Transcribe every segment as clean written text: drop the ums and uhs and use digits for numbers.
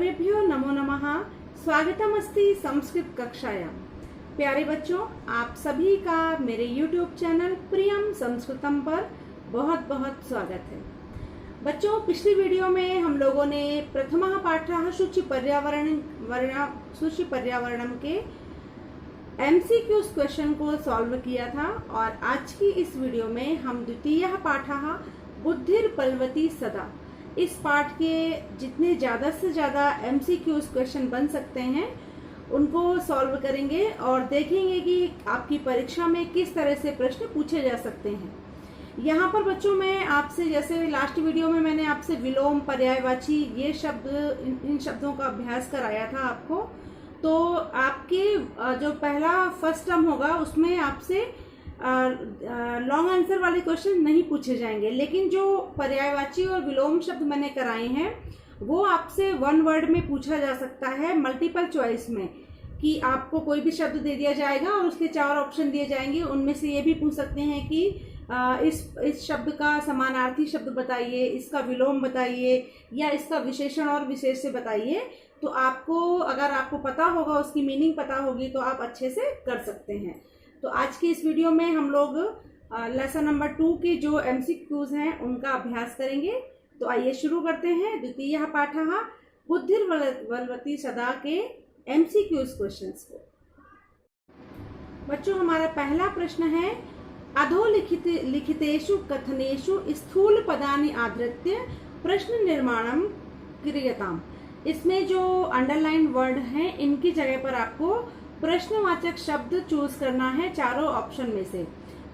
सर्वेभ्यो नमो नमः। स्वागतम अस्ति संस्कृत कक्षायां। प्यारे बच्चों, आप सभी का मेरे YouTube चैनल प्रियम संस्कृतम पर बहुत बहुत स्वागत है। बच्चों, पिछली वीडियो में हम लोगों ने प्रथमः पाठः शुचि पर्यावरणम के MCQs क्वेश्चन को सॉल्व किया था और आज की इस वीडियो में हम द्वितीयः पाठः बुद्धिर्बलवती सदा, इस पाठ के जितने ज़्यादा से ज़्यादा MCQs क्वेश्चन बन सकते हैं उनको सॉल्व करेंगे और देखेंगे कि आपकी परीक्षा में किस तरह से प्रश्न पूछे जा सकते हैं। यहाँ पर बच्चों, मैं आपसे, जैसे लास्ट वीडियो में मैंने आपसे विलोम, पर्यायवाची, ये शब्द, इन शब्दों का अभ्यास कराया था आपको। तो आपके जो पहला फर्स्ट टर्म होगा उसमें आपसे लॉन्ग आंसर वाले क्वेश्चन नहीं पूछे जाएंगे, लेकिन जो पर्यायवाची और विलोम शब्द मैंने कराए हैं वो आपसे वन वर्ड में पूछा जा सकता है, मल्टीपल चॉइस में, कि आपको कोई भी शब्द दे दिया जाएगा और उसके 4 ऑप्शन दिए जाएंगे। उनमें से ये भी पूछ सकते हैं कि इस शब्द का समानार्थी शब्द बताइए, इसका विलोम बताइए, या इसका विशेषण और विशेष्य बताइए। तो आपको, अगर आपको पता होगा, उसकी मीनिंग पता होगी, तो आप अच्छे से कर सकते हैं। तो आज की इस वीडियो में हम लोग लेसन नंबर 2 के जो MCQs हैं उनका अभ्यास करेंगे। तो आइए शुरू करते हैं द्वितीयः पाठः बुद्धिर्बलवती सदा के MCQs क्वेश्चंस को। बच्चों, हमारा पहला प्रश्न है, अधोलिखितेषु कथनेषु स्थूल पदानि आधृत्य प्रश्न निर्माणम क्रियताम। इसमें जो अंडरलाइन वर्ड हैं इनकी जगह पर आपको प्रश्नवाचक शब्द चूज करना है चारों ऑप्शन में से।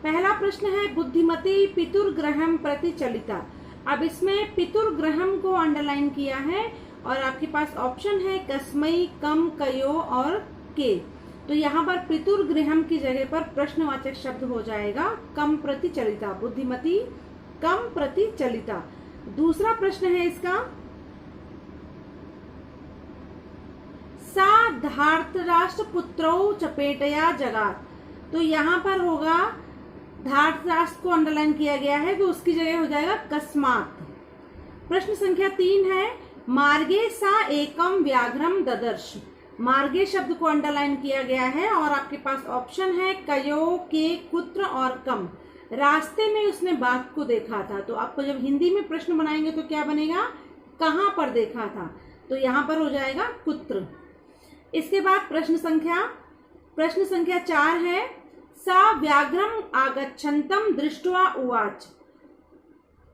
पहला प्रश्न है, बुद्धिमती पितुर्ग्रहम प्रति चलिता। अब इसमें पितुर्ग्रहम को अंडरलाइन किया है और आपके पास ऑप्शन है कस्मई, कम, कयो और के। तो यहाँ पर पितुर्गृहम की जगह पर प्रश्नवाचक शब्द हो जाएगा कम प्रति चलिता। बुद्धिमती कम प्रति चलिता। दूसरा प्रश्न है इसका, सा धार्तराष्ट्र पुत्रौ चपेटया जगात। तो यहाँ पर होगा, धार्तराष्ट्र को अंडरलाइन किया गया है तो उसकी जगह हो जाएगा कस्मात। प्रश्न संख्या 3 है, मार्गे सा एकम व्याघ्रम ददर्श। मार्गे शब्द को अंडरलाइन किया गया है और आपके पास ऑप्शन है कयो, के, कुत्र और कम। रास्ते में उसने बाघ को देखा था। तो आपको जब हिंदी में प्रश्न बनाएंगे तो क्या बनेगा, कहाँ पर देखा था, तो यहाँ पर हो जाएगा कुत्र। इसके बाद प्रश्न संख्या 4 है, सा व्याघ्रम आगच्छन्तम दृष्ट्वा उवाच।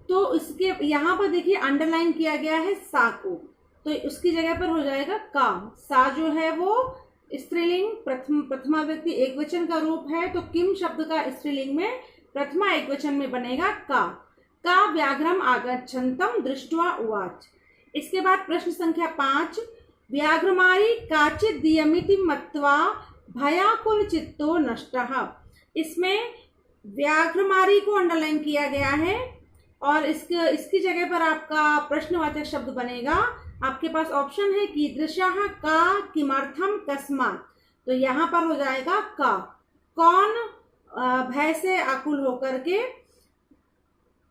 तो इसके यहाँ पर देखिए अंडरलाइन किया गया है सा को, तो उसकी जगह पर हो जाएगा का। सा जो है वो स्त्रीलिंग, प्रथमा व्यक्ति एकवचन का रूप है, तो किम शब्द का स्त्रीलिंग में प्रथमा एकवचन में बनेगा का व्याघ्रम आगच्छन्तम दृष्ट्वा उवाच। इसके बाद प्रश्न संख्या 5, व्याघ्रमारी काचित् दियमिति मत्वा भयाकुल चित्तो नष्टः। इसमें व्याघ्रमारी को अंडरलाइन किया गया है और इसकी जगह पर आपका प्रश्नवाचक शब्द बनेगा, आपके पास ऑप्शन है कीदृशः, का, किमर्थम, कस्मात्। तो यहाँ पर हो जाएगा का। कौन भय से आकुल होकर के,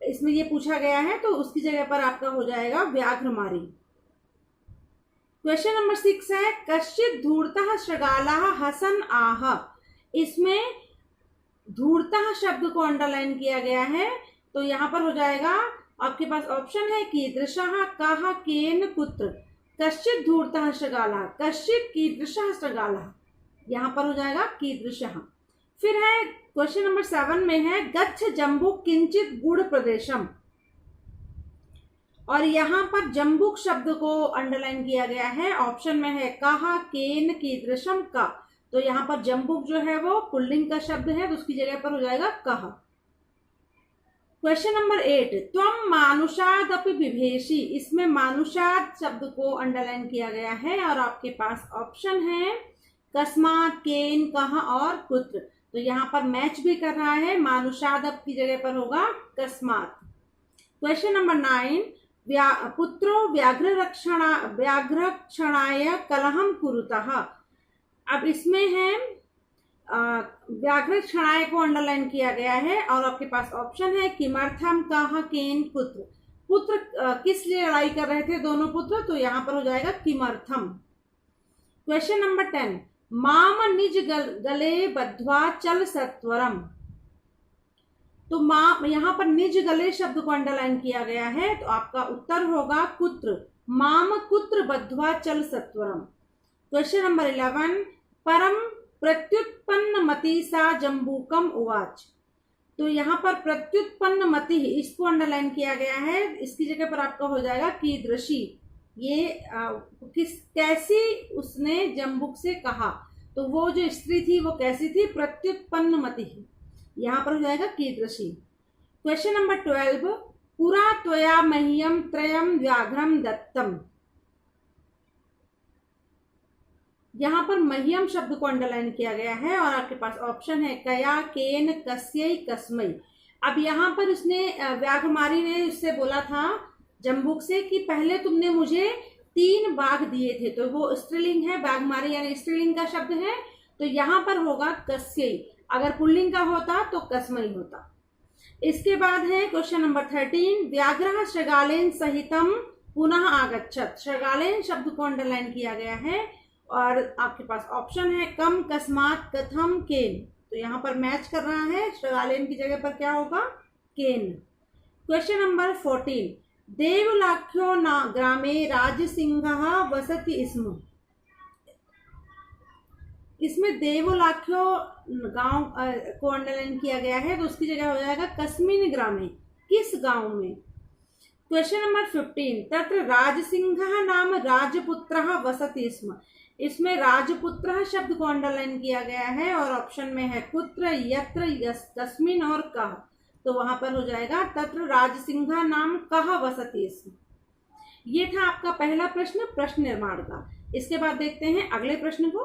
इसमें ये पूछा गया है, तो उसकी जगह पर आपका हो जाएगा व्याघ्रमारी। क्वेश्चन नंबर 6 है, कश्चित् धूर्तः शृगालः हसन आह। इसमें धूर्तः शब्द को अंडरलाइन किया गया है, तो यहाँ पर हो जाएगा, आपके पास ऑप्शन है कीदृशः, कः, केन, कुत्र। कश्चित् धूर्तः शृगालः, कश्चित् कीदृशः शृगालः, यहाँ पर हो जाएगा कीदृशः। फिर है क्वेश्चन नंबर 7 में है, गच्छ जम्बुक किंचित गुड़ प्रदेशम। और यहाँ पर जम्बुक शब्द को अंडरलाइन किया गया है, ऑप्शन में है कहा, केन, कीदृशम, का। तो यहाँ पर जम्बुक जो है वो पुल्लिंग का शब्द है, तो उसकी जगह पर हो जाएगा कहा। क्वेश्चन नंबर 8, त्वम मानुषादपि बिभेषि। इसमें मानुषाद शब्द को अंडरलाइन किया गया है और आपके पास ऑप्शन है कस्मात्, केन, कहा और कुत्र। तो यहाँ पर मैच भी कर रहा है, मानुषादप की जगह पर होगा कस्मात्। क्वेश्चन नंबर 9, पुत्रो व्याघ्रक्षणाय कलहम कुरुतः। अब इसमें है व्याघ्रक्षणाय को अंडरलाइन किया गया है और आपके पास ऑप्शन है किमर्थम, कः, केन, कुत्र। पुत्र किस लिए लड़ाई कर रहे थे दोनों पुत्र, तो यहाँ पर हो जाएगा किमर्थम। क्वेश्चन नंबर 10, माम निज गले बद्ध्वा चल सत्वरम। तो मां, यहाँ पर निज गले शब्द को अंडरलाइन किया गया है, तो आपका उत्तर होगा कुत्र। माम कुत्र बद्ध्वा चल सत्वरम। क्वेश्चन नंबर 11, परम प्रत्युत्पन्न मति सा जम्बूकम उवाच। तो यहाँ पर प्रत्युत्पन्न मति, इसको अंडरलाइन किया गया है, इसकी जगह पर आपका हो जाएगा कीदृशी। ये कैसी उसने जम्बुक से कहा, तो वो जो स्त्री थी वो कैसी थी, प्रत्युत्पन्न मति, यहाँ पर हो जाएगा कीदृशी। क्वेश्चन नंबर 12, पुरा त्वया मह्यम त्रयम व्याघ्रम दत्तम। यहाँ पर मह्यम शब्द को अंडरलाइन किया गया है और आपके पास ऑप्शन है कया, केन, कस्यै, कस्मै। अब यहाँ पर उसने व्याघ्रमारी ने उससे बोला था जम्बुक से कि पहले तुमने मुझे 3 बाघ दिए थे, तो वो स्त्रीलिंग है, व्याघ्रमारी यानी स्त्रीलिंग का शब्द है, तो यहाँ पर होगा कस्यै। अगर पुल्लिंग का होता तो कस्मै होता। इसके बाद है क्वेश्चन नंबर 13, व्याघ्रः शृगालेन सहितम पुनः आगच्छत। शृगालेन शब्द को अंडरलाइन किया गया है और आपके पास ऑप्शन है कम, कस्मात, कथम, केन। तो यहाँ पर मैच कर रहा है, शृगालेन की जगह पर क्या होगा, केन। क्वेश्चन नंबर 14, देवलाख्यो न ग्रामे राजसिंहः वसति स्म। इसमें देवलाख्यो गांव को अंडरलाइन किया गया है, तो उसकी जगह हो जाएगा कस्मिन ग्रामे, किस गांव में। क्वेश्चन नंबर 15, तत्र राजसिंहः नाम राजपुत्रः वसति स्म। इसमें राजपुत्रः शब्द को अंडरलाइन किया गया है और ऑप्शन में है कुत्र, यत्र, कस्मिन और कः। तो वहां पर हो जाएगा तत्र राजसिंहः नाम कः वसति स्म। ये था आपका पहला प्रश्न, प्रश्न निर्माण का। इसके बाद देखते हैं अगले प्रश्न को।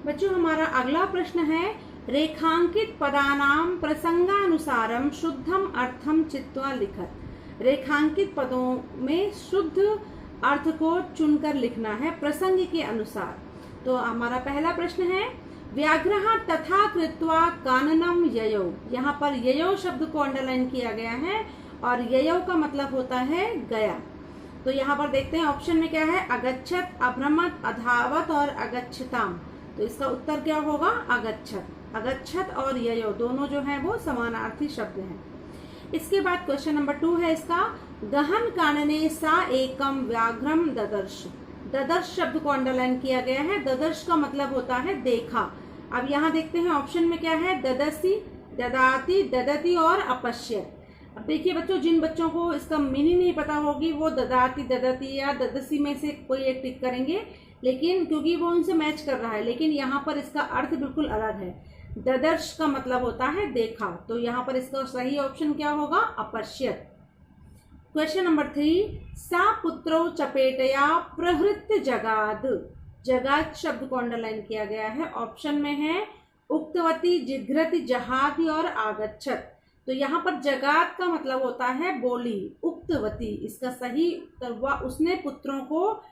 बच्चों, हमारा अगला प्रश्न है, रेखांकित पदानाम प्रसंगानुसारम शुद्धम अर्थम चित्वा लिखत। रेखांकित पदों में शुद्ध अर्थ को चुनकर लिखना है प्रसंग के अनुसार। तो हमारा पहला प्रश्न है, व्याघ्रः तथा कृत्वा काननम ययौ। यहाँ पर ययौ शब्द को अंडरलाइन किया गया है और ययौ का मतलब होता है गया। तो यहाँ पर देखते हैं ऑप्शन में क्या है, अगच्छत, अभ्रमत, अधावत और अगच्छताम। तो इसका उत्तर क्या होगा, अगच्छत। अगच्छत और ययो दोनों जो है वो समानार्थी शब्द हैं। इसके बाद क्वेश्चन नंबर 2 है इसका, गहन कानने सा एकम व्याघ्रम ददर्श। ददर्श शब्द को अंडरलाइन किया गया है, ददर्श का मतलब होता है देखा। अब यहाँ देखते हैं ऑप्शन में क्या है, ददसी, ददाती, ददती और अपश्य। अब देखिए बच्चों, जिन बच्चों को इसका मीनिंग नहीं पता होगी वो ददाती, ददती या ददसी में से कोई एक टिक करेंगे, लेकिन क्योंकि वो उनसे मैच कर रहा है, लेकिन यहाँ पर इसका अर्थ बिल्कुल अलग है। ददर्श का मतलब होता है देखा, तो यहाँ पर इसका सही ऑप्शन क्या होगा, अपश्यत। क्वेश्चन नंबर 3, सा पुत्रो चपेटया प्रहृत्य जगाद। जगाद शब्द को अंडरलाइन किया गया है, ऑप्शन में है उक्तवती, जिघ्रति, जहादी और आगच्छत। तो यहाँ पर जगाद का मतलब होता है बोली, उक्तवती इसका सही उत्तर, उसने पुत्रों को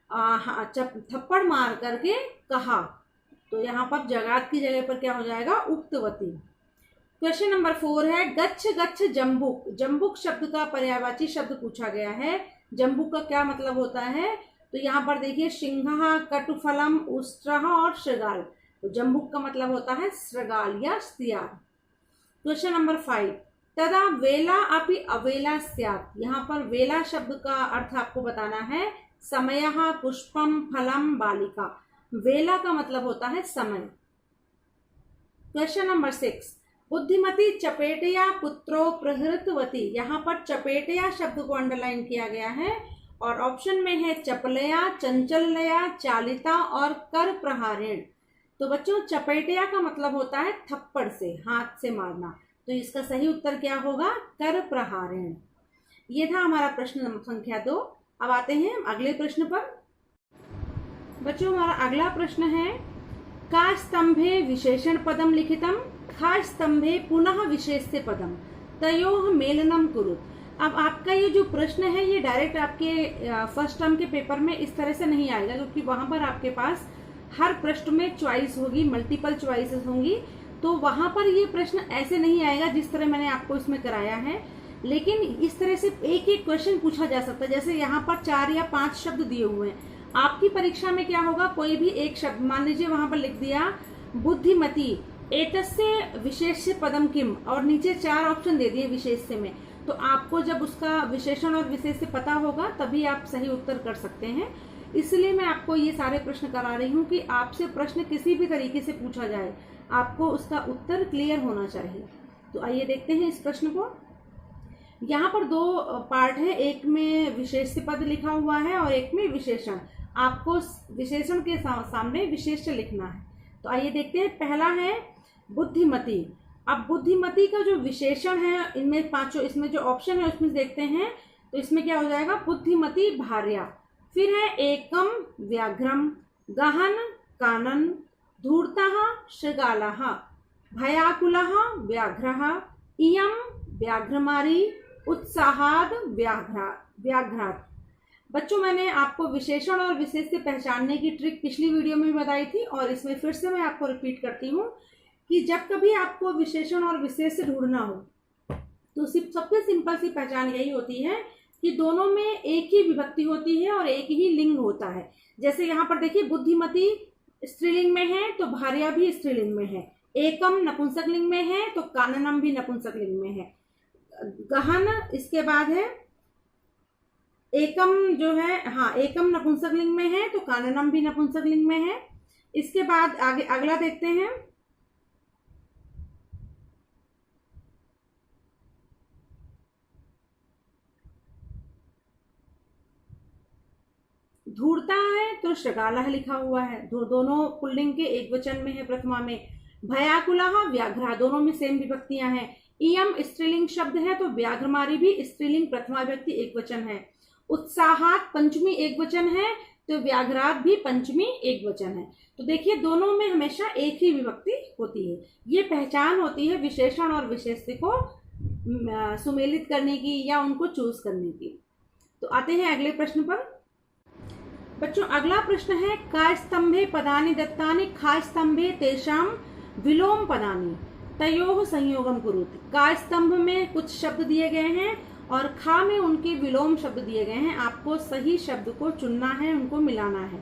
थप्पड़ मार करके कहा। तो यहाँ पर जगाद की जगह पर क्या हो जाएगा, उक्तवती। क्वेश्चन नंबर 4 है, गच्छ गच्छ जम्बुक। जम्बुक शब्द का पर्यायवाची शब्द पूछा गया है। जम्बुक का क्या मतलब होता है, तो यहाँ पर देखिए सिंह, कटुफलम, उष्ट्रः और श्रृगाल। तो जम्बुक का मतलब होता है श्रृगाल या स्त्रियार। क्वेश्चन नंबर 5, तदा वेला अपि अवेला स्यात्। यहाँ पर वेला शब्द का अर्थ आपको बताना है, समयः, पुष्पम, फलम, बालिका। वेला का मतलब होता है समय। क्वेश्चन नंबर 6, बुद्धिमती चपेटया पुत्रो प्रहृतवती। यहाँ पर चपेटया शब्द को अंडरलाइन किया गया है और ऑप्शन में है चपलया, चंचलया, चालिता और कर प्रहारेण। तो बच्चों, चपेटया का मतलब होता है थप्पड़ से, हाथ से मारना। तो इसका सही उत्तर क्या होगा, कर प्रहारेण। ये था हमारा प्रश्न संख्या 2। अब आते हैं अगले प्रश्न पर। बच्चों, हमारा अगला प्रश्न है, का स्तंभे विशेषण पदम लिखितम, खा स्तंभे पुनः विशेष्य पदम, तयोः मेलनम कुरु। अब आपका ये जो प्रश्न है ये डायरेक्ट आपके फर्स्ट टर्म के पेपर में इस तरह से नहीं आएगा, क्योंकि वहां पर आपके पास हर प्रश्न में चॉइस होगी, मल्टीपल चॉइसेस होंगी। तो वहां पर ये प्रश्न ऐसे नहीं आएगा जिस तरह मैंने आपको इसमें कराया है। लेकिन इस तरह से एक एक क्वेश्चन पूछा जा सकता है। जैसे यहाँ पर 4 या 5 शब्द दिए हुए हैं, आपकी परीक्षा में क्या होगा, कोई भी एक शब्द मान लीजिए वहां पर लिख दिया बुद्धिमती एतस्य विशेष्य पदम किम, और नीचे 4 ऑप्शन दे दिए विशेष्य में, तो आपको जब उसका विशेषण और विशेष्य पता होगा तभी आप सही उत्तर कर सकते हैं। इसलिए मैं आपको ये सारे प्रश्न करा रही हूँ कि आपसे प्रश्न किसी भी तरीके से पूछा जाए, आपको उसका उत्तर क्लियर होना चाहिए। तो आइए देखते हैं इस प्रश्न को। यहाँ पर 2 पार्ट है, एक में विशेष्य पद लिखा हुआ है और एक में विशेषण। आपको विशेषण के सामने विशेष्य लिखना है। तो आइए देखते हैं। पहला है बुद्धिमती। अब बुद्धिमती का जो विशेषण है, इनमें 5 इसमें जो ऑप्शन है उसमें देखते हैं, तो इसमें क्या हो जाएगा, बुद्धिमती भार्या। फिर है एकम व्याघ्रम, गहन कानन, धूर्तः शृगालः, भयाकुलः व्याघ्रः, इयं व्याघ्रमारी, उत्साहाद व्याघ्रात। बच्चों, मैंने आपको विशेषण और विशेष्य पहचानने की ट्रिक पिछली वीडियो में भी बताई थी और इसमें फिर से मैं आपको रिपीट करती हूँ कि जब कभी आपको विशेषण और विशेष्य ढूंढना हो तो सबसे सिंपल सी पहचान यही होती है कि दोनों में एक ही विभक्ति होती है और एक ही लिंग होता है। जैसे यहाँ पर देखिए, बुद्धिमती स्त्रीलिंग में है तो भार्या भी स्त्रीलिंग में है, एकम नपुंसक लिंग में है तो काननम भी नपुंसक लिंग में है, गहन इसके बाद है, एकम जो है, हाँ एकम नपुंसक लिंग में है तो काननम भी नपुंसक लिंग में है। इसके बाद आगे अगला देखते हैं। धूर्ता है तो शृगालः लिखा हुआ है, दोनों पुल्लिंग के एक वचन में है प्रथमा में। भयाकुलः व्याघ्रा, दोनों में सेम विभक्तियां हैं। इयम स्त्रीलिंग शब्द है तो व्याघ्रमारी भी स्त्रीलिंग प्रथमा विभक्ति एक वचन है। उत्साहात पंचमी एक वचन है तो व्याघ्रात भी पंचमी एक वचन है। तो देखिए, दोनों में हमेशा एक ही विभक्ति होती है। ये पहचान होती है विशेषण और विशेष्य को सुमेलित करने की या उनको चूज करने की। तो आते हैं अगले प्रश्न पर। बच्चों, अगला प्रश्न है, का स्तंभे पदानि दत्तानि खा स्तंभे तेषाम विलोम पदानि तयोः संयोगम कुरुत। का स्तंभ में कुछ शब्द दिए गए हैं और खा में उनके विलोम शब्द दिए गए हैं। आपको सही शब्द को चुनना है, उनको मिलाना है।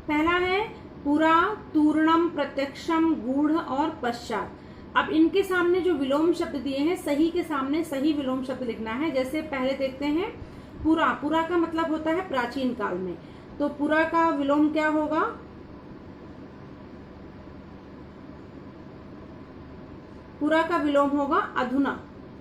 पहला है पुरा, तूर्णम, प्रत्यक्षम, गूढ़ और पश्चात। अब इनके सामने जो विलोम शब्द दिए हैं, सही के सामने सही विलोम शब्द लिखना है। जैसे पहले देखते हैं पुरा। पुरा का मतलब होता है प्राचीन काल में, तो पुरा का विलोम क्या होगा, पुरा का विलोम होगा अधुना।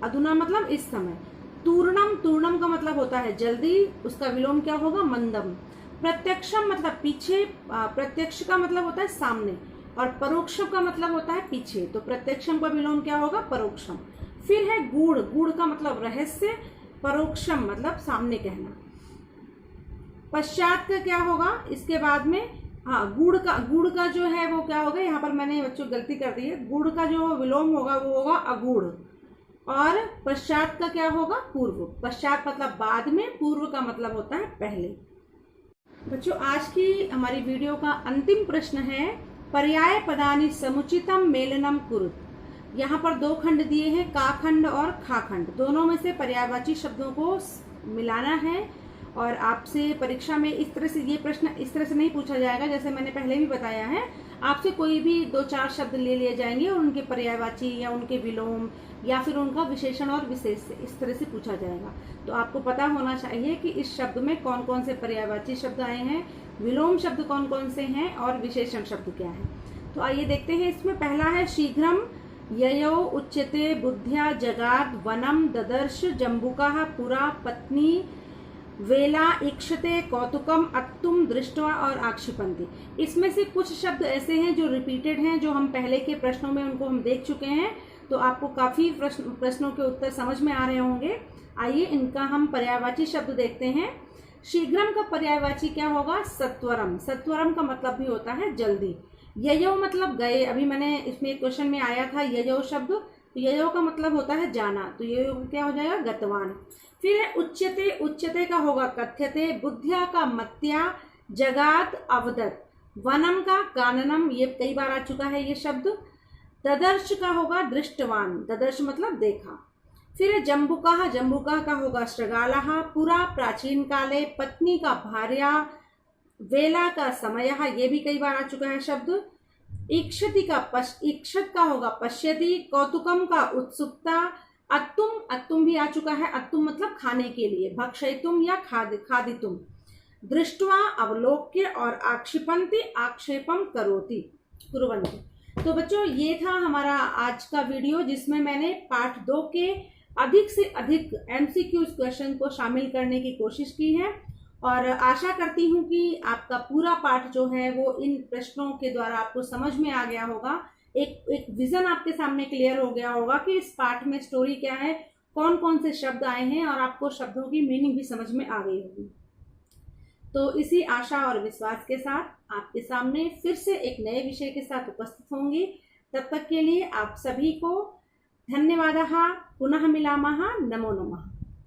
अधुना मतलब इस समय। तूर्णम, तूर्णम का मतलब होता है जल्दी, उसका विलोम क्या होगा, मंदम। प्रत्यक्षम मतलब पीछे, प्रत्यक्ष का मतलब होता है सामने, और परोक्षम का मतलब होता है पीछे, तो प्रत्यक्षम का विलोम क्या होगा, परोक्षम। फिर है गूढ़। गूढ़ का मतलब रहस्य, परोक्षम मतलब सामने कहना। पश्चात का क्या होगा इसके बाद में, हाँ गूढ़ का जो है वो क्या होगा, यहाँ पर मैंने बच्चों गलती कर दी है, गूढ़ का जो विलोम होगा वो होगा अगूढ़। और पश्चात का क्या होगा, पूर्व। पश्चात मतलब बाद में, पूर्व का मतलब होता है पहले। बच्चों, आज की हमारी वीडियो का अंतिम प्रश्न है, पर्याय पदानि समुचितम मेलनम कुरुत। यहाँ पर 2 खंड दिए हैं, का खंड और खा खंड। दोनों में से पर्यायवाची शब्दों को मिलाना है। और आपसे परीक्षा में इस तरह से ये प्रश्न इस तरह से नहीं पूछा जाएगा, जैसे मैंने पहले भी बताया है। आपसे कोई भी 2-4 शब्द ले लिए जाएंगे और उनके पर्यायवाची या उनके विलोम या फिर उनका विशेषण और विशेष्य इस तरह से पूछा जाएगा। तो आपको पता होना चाहिए कि इस शब्द में कौन कौन से पर्यायवाची शब्द आए हैं, विलोम शब्द कौन कौन से हैं और विशेषण शब्द क्या है। तो आइए देखते हैं। इसमें पहला है शीघ्रम ययो उच्यते बुद्ध्या जगाद वनम ददर्श जम्बुका पुरा पत्नी वेला इक्षते कौतुकम अत्तुम दृष्टवा और आक्षिपंती। इसमें से कुछ शब्द ऐसे हैं जो रिपीटेड हैं, जो हम पहले के प्रश्नों में उनको हम देख चुके हैं, तो आपको काफी प्रश्नों के उत्तर समझ में आ रहे होंगे। आइए इनका हम पर्यायवाची शब्द देखते हैं। शीघ्रम का पर्यायवाची क्या होगा, सत्वरम। सत्वरम का मतलब भी होता है जल्दी। ययो मतलब गए, अभी मैंने इसमें क्वेश्चन में आया था ययो शब्द, तो ययो का मतलब होता है जाना, तो ययो क्या हो जाएगा, गतवान। फिर है उच्यते। उच्यते का होगा कथ्यते, बुद्धिया का मत्या, जगात अवदत, वनम का काननम, ये कई बार आ चुका है ये शब्द। ददर्श का होगा दृष्टवान, ददर्श मतलब देखा। फिर जम्बुकः, जम्बुकः का होगा श्रृगालः, पुरा प्राचीन काले, पत्नी का भार्या, वेला का समय, ये भी कई बार आ चुका है शब्द। ईक्षति का ईक्षत का होगा पश्यति, कौतुकम का उत्सुकता, अत्तुम, अत्तुम भी आ चुका है, अत्तुम मतलब खाने के लिए, भक्षयितुम या खादितुम। दृष्ट्वा अवलोक्य और आक्षिपन्ति आक्षेपम करोति कुर्वन्ति। तो बच्चों ये था हमारा आज का वीडियो जिसमें मैंने पार्ट 2 के अधिक से अधिक MCQ क्वेश्चन को शामिल करने की कोशिश की है और आशा करती हूँ कि आपका पूरा पाठ जो है वो इन प्रश्नों के द्वारा आपको समझ में आ गया होगा। एक विजन आपके सामने क्लियर हो गया होगा कि इस पाठ में स्टोरी क्या है, कौन कौन से शब्द आए हैं और आपको शब्दों की मीनिंग भी समझ में आ गई होगी। तो इसी आशा और विश्वास के साथ आपके सामने फिर से एक नए विषय के साथ उपस्थित होंगी। तब तक के लिए आप सभी को धन्यवादः। पुनः मिलामः। नमो नमः।